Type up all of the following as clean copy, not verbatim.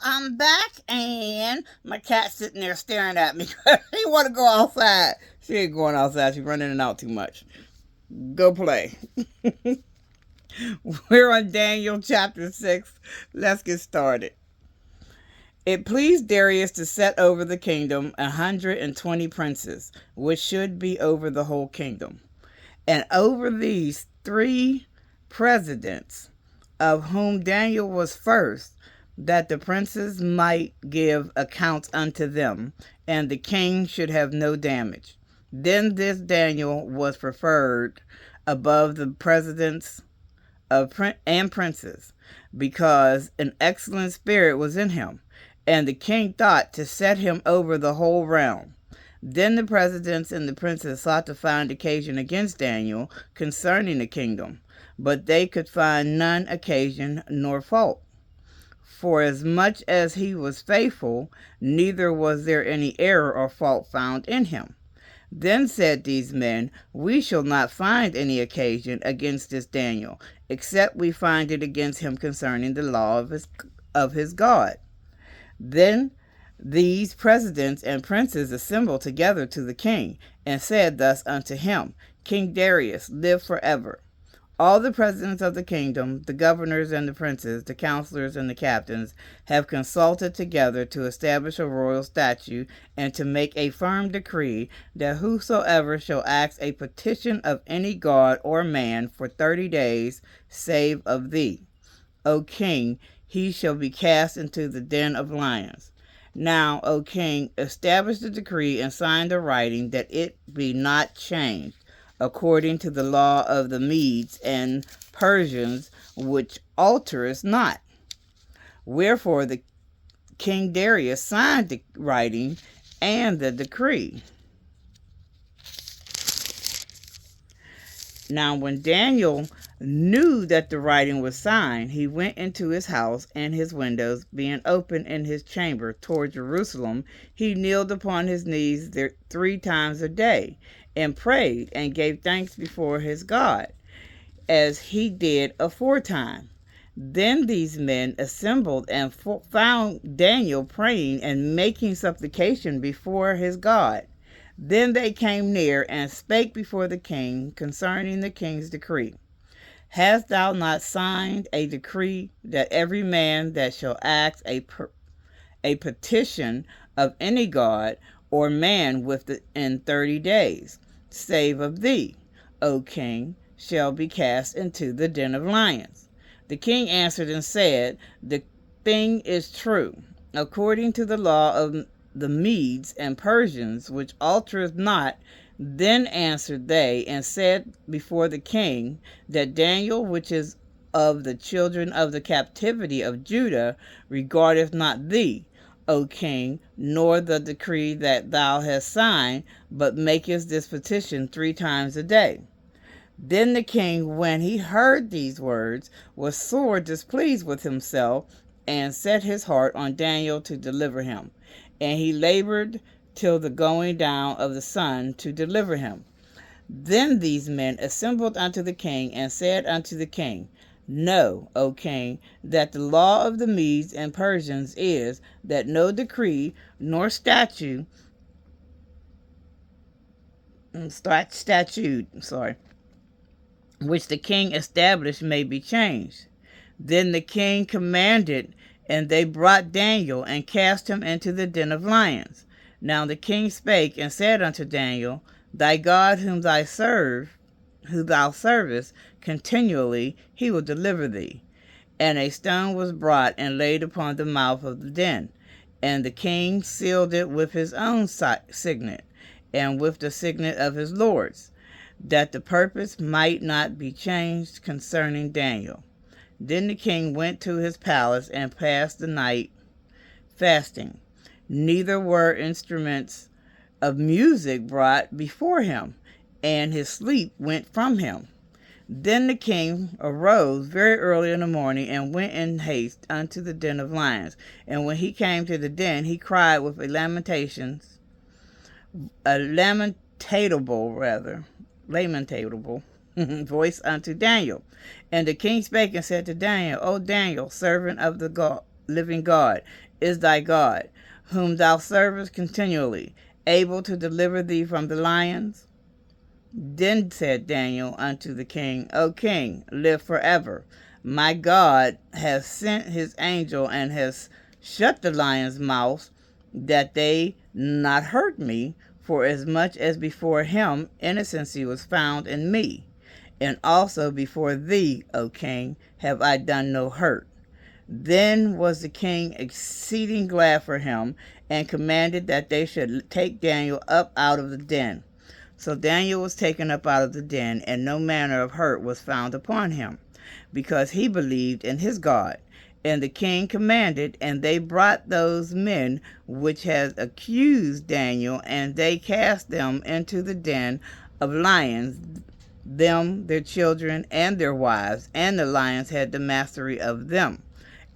I'm back, and my cat's sitting there staring at me. She want to go outside. She ain't going outside. She's running in and out too much. Go play. We're on Daniel chapter 6. Let's get started. It pleased Darius to set over the kingdom 120 princes, which should be over the whole kingdom. And over these 3 presidents, of whom Daniel was first, that the princes might give accounts unto them, and the king should have no damage. Then this Daniel was preferred above the presidents and princes, because an excellent spirit was in him, and the king thought to set him over the whole realm. Then the presidents and the princes sought to find occasion against Daniel concerning the kingdom, but they could find none occasion nor fault. For as much as he was faithful, neither was there any error or fault found in him. Then said these men, We shall not find any occasion against this Daniel, except we find it against him concerning the law of his God. Then these presidents and princes assembled together to the king, and said thus unto him, King Darius, live forever. All the presidents of the kingdom, the governors and the princes, the counselors and the captains, have consulted together to establish a royal statute and to make a firm decree that whosoever shall ask a petition of any god or man for 30 days, save of thee, O king, he shall be cast into the den of lions. Now, O king, establish the decree and sign the writing, that it be not changed, according to the law of the Medes and Persians, which altereth not. Wherefore the King Darius signed the writing and the decree. Now when Daniel knew that the writing was signed, he went into his house, and his windows being open in his chamber toward Jerusalem, he kneeled upon his knees there 3 times a day, and prayed and gave thanks before his God, as he did aforetime. Then these men assembled and found Daniel praying and making supplication before his God. Then they came near and spake before the king concerning the king's decree. Hast thou not signed a decree that every man that shall ask a petition of any god or man within 30 days, save of thee, O king, shall be cast into the den of lions? The king answered and said, The thing is true, according to the law of the Medes and Persians, which altereth not. Then answered they and said before the king, that Daniel, which is of the children of the captivity of Judah, regardeth not thee, O king, nor the decree that thou hast signed, but makest this petition 3 times a day. Then the king, when he heard these words, was sore displeased with himself, and set his heart on Daniel to deliver him. And he labored till the going down of the sun to deliver him. Then these men assembled unto the king, and said unto the king, Know, O king, that the law of the Medes and Persians is, that no decree nor statute, which the king established may be changed. Then the king commanded, and they brought Daniel and cast him into the den of lions. Now the king spake and said unto Daniel, Thy God whom thou servest continually, he will deliver thee. And a stone was brought and laid upon the mouth of the den. And the king sealed it with his own signet, and with the signet of his lords, that the purpose might not be changed concerning Daniel. Then the king went to his palace and passed the night fasting. Neither were instruments of music brought before him, and his sleep went from him. Then the king arose very early in the morning, and went in haste unto the den of lions. And when he came to the den, he cried with a lamentable voice unto Daniel. And the king spake and said to Daniel, O Daniel, servant of the living God, is thy God, whom thou servest continually, able to deliver thee from the lions? Then said Daniel unto the king, O king, live forever. My God has sent his angel and has shut the lions' mouths, that they not hurt me, for as much as before him innocency was found in me. And also before thee, O king, have I done no hurt. Then was the king exceeding glad for him, and commanded that they should take Daniel up out of the den. So Daniel was taken up out of the den, and no manner of hurt was found upon him, because he believed in his God. And the king commanded, and they brought those men which had accused Daniel, and they cast them into the den of lions, them, their children, and their wives, and the lions had the mastery of them,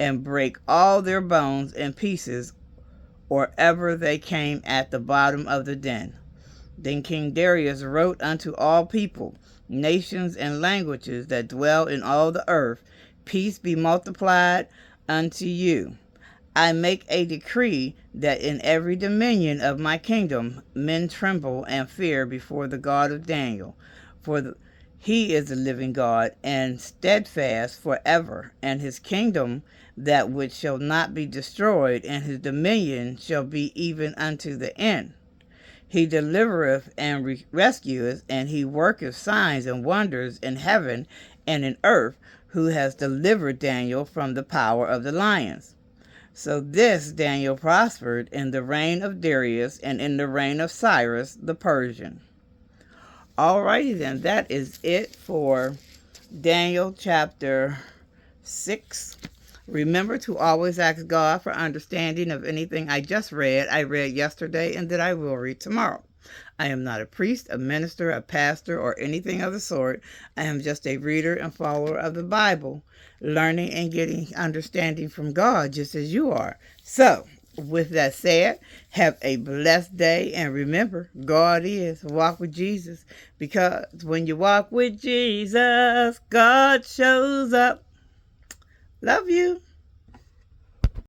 and brake all their bones in pieces, or ever they came at the bottom of the den. Then King Darius wrote unto all people, nations, and languages that dwell in all the earth, Peace be multiplied unto you. I make a decree that in every dominion of my kingdom men tremble and fear before the God of Daniel, for he is the living God, and steadfast forever, and his kingdom that which shall not be destroyed, and his dominion shall be even unto the end. He delivereth and rescueth, and he worketh signs and wonders in heaven and in earth, who has delivered Daniel from the power of the lions. So this Daniel prospered in the reign of Darius and in the reign of Cyrus the Persian. Alrighty then, that is it for Daniel chapter 6. Remember to always ask God for understanding of anything I just read. I read yesterday and that I will read tomorrow. I am not a priest, a minister, a pastor, or anything of the sort. I am just a reader and follower of the Bible, learning and getting understanding from God just as you are. So, with that said, have a blessed day, and remember, God is. Walk with Jesus, because when you walk with Jesus, God shows up. Love you.